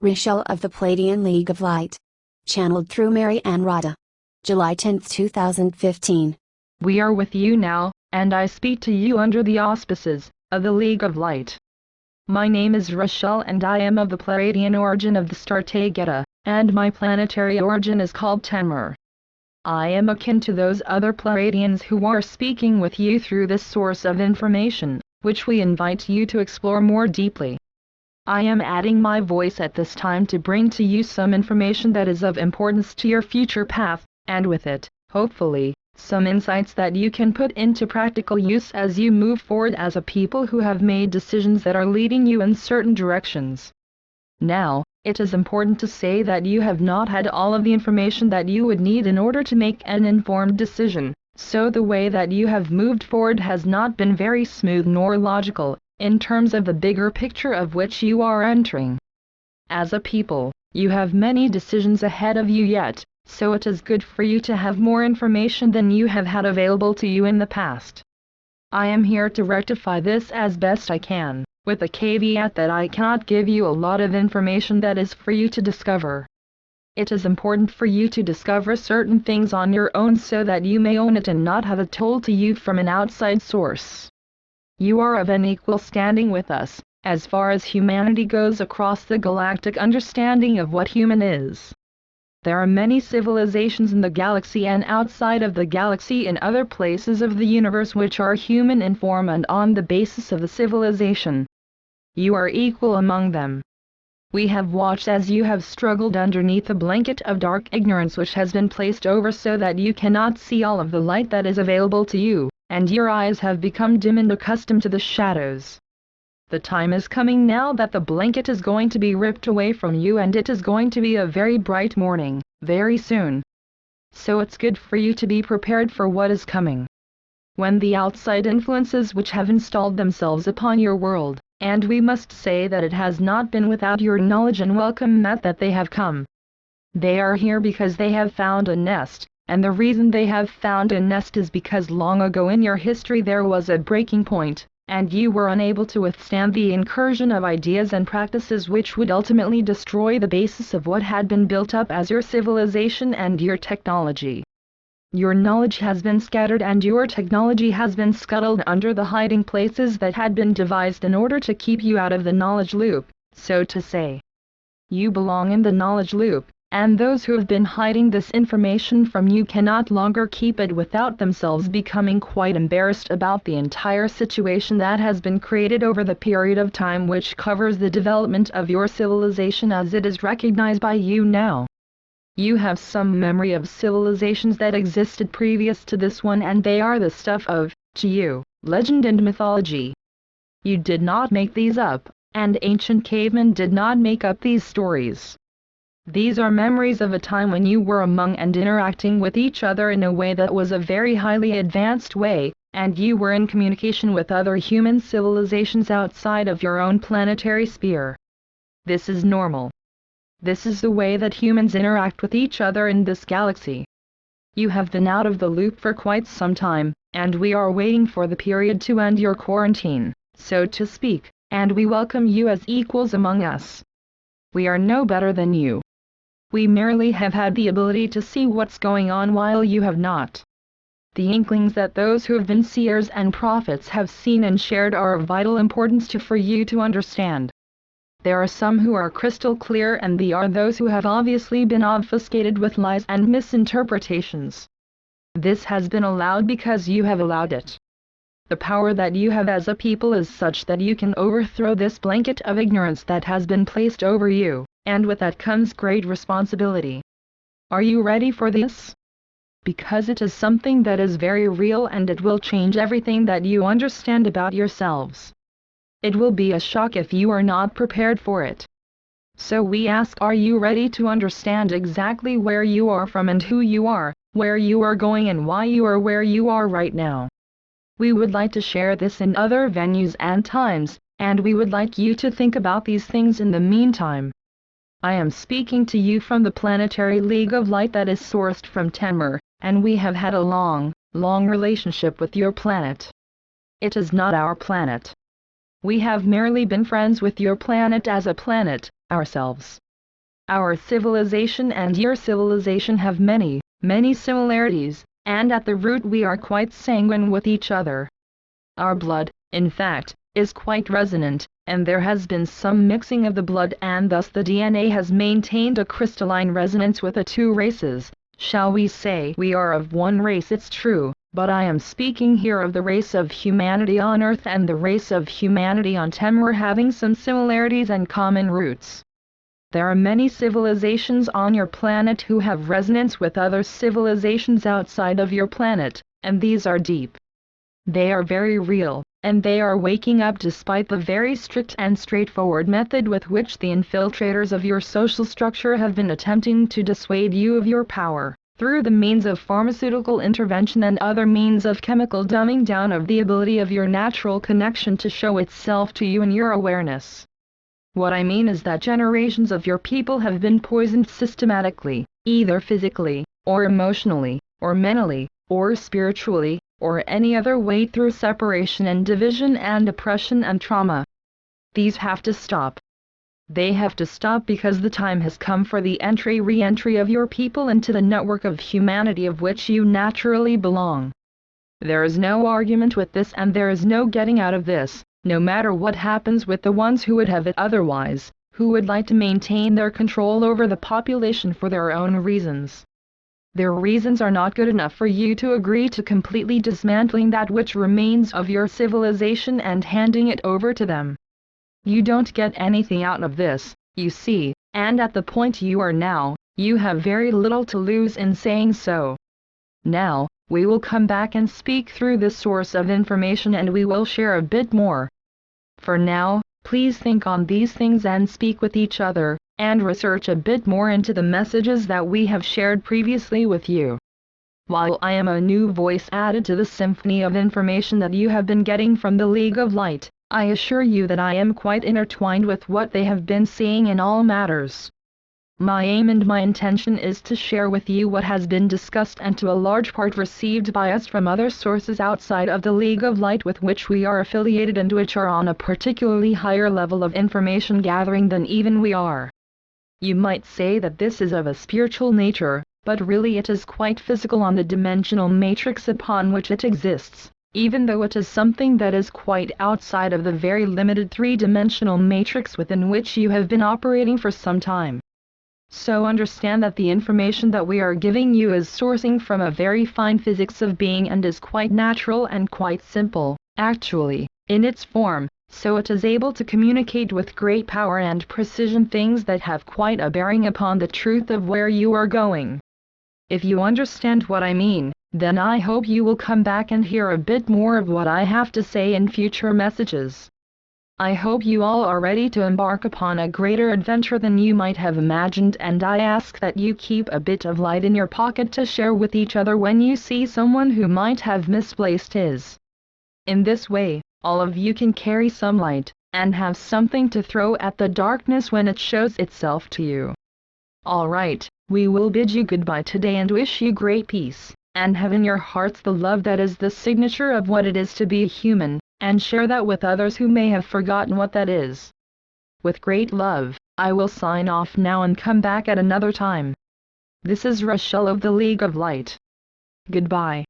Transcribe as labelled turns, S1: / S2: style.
S1: Rachelle of the Pleiadian League of Light. Channeled through Mary Ann Rada. July 10, 2015.
S2: We are with you now, and I speak to you under the auspices of the League of Light. My name is Rachelle and I am of the Pleiadian origin of the star Taygeta, and my planetary origin is called Tenmer. I am akin to those other Pleiadians who are speaking with you through this source of information, which we invite you to explore more deeply. I am adding my voice at this time to bring to you some information that is of importance to your future path, and with it, hopefully, some insights that you can put into practical use as you move forward as a people who have made decisions that are leading you in certain directions. Now, it is important to say that you have not had all of the information that you would need in order to make an informed decision, so the way that you have moved forward has not been very smooth nor logical, in terms of the bigger picture of which you are entering. As a people, you have many decisions ahead of you yet, so it is good for you to have more information than you have had available to you in the past. I am here to rectify this as best I can, with the caveat that I cannot give you a lot of information that is for you to discover. It is important for you to discover certain things on your own so that you may own it and not have it told to you from an outside source. You are of an equal standing with us, as far as humanity goes across the galactic understanding of what human is. There are many civilizations in the galaxy and outside of the galaxy in other places of the universe which are human in form and on the basis of the civilization. You are equal among them. We have watched as you have struggled underneath a blanket of dark ignorance which has been placed over so that you cannot see all of the light that is available to you, and your eyes have become dim and accustomed to the shadows. The time is coming now that the blanket is going to be ripped away from you and it is going to be a very bright morning, very soon. So it's good for you to be prepared for what is coming. When the outside influences which have installed themselves upon your world, and we must say that it has not been without your knowledge and welcome that they have come. They are here because they have found a nest, and the reason they have found a nest is because long ago in your history there was a breaking point, and you were unable to withstand the incursion of ideas and practices which would ultimately destroy the basis of what had been built up as your civilization and your technology. Your knowledge has been scattered and your technology has been scuttled under the hiding places that had been devised in order to keep you out of the knowledge loop, so to say. You belong in the knowledge loop, and those who have been hiding this information from you cannot longer keep it without themselves becoming quite embarrassed about the entire situation that has been created over the period of time which covers the development of your civilization as it is recognized by you now. You have some memory of civilizations that existed previous to this one and they are the stuff of, to you, legend and mythology. You did not make these up, and ancient cavemen did not make up these stories. These are memories of a time when you were among and interacting with each other in a way that was a very highly advanced way, and you were in communication with other human civilizations outside of your own planetary sphere. This is normal. This is the way that humans interact with each other in this galaxy. You have been out of the loop for quite some time, and we are waiting for the period to end your quarantine, so to speak, and we welcome you as equals among us. We are no better than you. We merely have had the ability to see what's going on while you have not. The inklings that those who have been seers and prophets have seen and shared are of vital importance for you to understand. There are some who are crystal clear and there are those who have obviously been obfuscated with lies and misinterpretations. This has been allowed because you have allowed it. The power that you have as a people is such that you can overthrow this blanket of ignorance that has been placed over you, and with that comes great responsibility. Are you ready for this? Because it is something that is very real and it will change everything that you understand about yourselves. It will be a shock if you are not prepared for it. So we ask, are you ready to understand exactly where you are from and who you are, where you are going and why you are where you are right now? We would like to share this in other venues and times, and we would like you to think about these things in the meantime. I am speaking to you from the Planetary League of Light that is sourced from Tenmer, and we have had a long relationship with your planet. It is not our planet. We have merely been friends with your planet as a planet, ourselves. Our civilization and your civilization have many, many similarities, and at the root we are quite sanguine with each other. Our blood, in fact, is quite resonant, and there has been some mixing of the blood, and thus the DNA has maintained a crystalline resonance with the two races. Shall we say we are of one race? It's true, but I am speaking here of the race of humanity on Earth and the race of humanity on Temur, having some similarities and common roots. There are many civilizations on your planet who have resonance with other civilizations outside of your planet, and these are deep. They are very real, and they are waking up despite the very strict and straightforward method with which the infiltrators of your social structure have been attempting to dissuade you of your power, through the means of pharmaceutical intervention and other means of chemical dumbing down of the ability of your natural connection to show itself to you in your awareness. What I mean is that generations of your people have been poisoned systematically, either physically, or emotionally, or mentally, or spiritually, or any other way through separation and division and oppression and trauma. These have to stop. They have to stop because the time has come for the re-entry of your people into the network of humanity of which you naturally belong. There is no argument with this, and there is no getting out of this, no matter what happens with the ones who would have it otherwise, who would like to maintain their control over the population for their own reasons. Their reasons are not good enough for you to agree to completely dismantling that which remains of your civilization and handing it over to them. You don't get anything out of this, you see, and at the point you are now, you have very little to lose in saying so. Now, we will come back and speak through this source of information, and we will share a bit more. For now, please think on these things and speak with each other, and research a bit more into the messages that we have shared previously with you. While I am a new voice added to the symphony of information that you have been getting from the League of Light, I assure you that I am quite intertwined with what they have been saying in all matters. My aim and my intention is to share with you what has been discussed and to a large part received by us from other sources outside of the League of Light with which we are affiliated and which are on a particularly higher level of information gathering than even we are. You might say that this is of a spiritual nature, but really it is quite physical on the dimensional matrix upon which it exists, even though it is something that is quite outside of the very limited three-dimensional matrix within which you have been operating for some time. So understand that the information that we are giving you is sourcing from a very fine physics of being and is quite natural and quite simple, actually, in its form, so it is able to communicate with great power and precision things that have quite a bearing upon the truth of where you are going. If you understand what I mean, then I hope you will come back and hear a bit more of what I have to say in future messages. I hope you all are ready to embark upon a greater adventure than you might have imagined, and I ask that you keep a bit of light in your pocket to share with each other when you see someone who might have misplaced his. In this way, all of you can carry some light, and have something to throw at the darkness when it shows itself to you. Alright, we will bid you goodbye today and wish you great peace, and have in your hearts the love that is the signature of what it is to be a human, and share that with others who may have forgotten what that is. With great love, I will sign off now and come back at another time. This is Rachelle of the League of Light. Goodbye.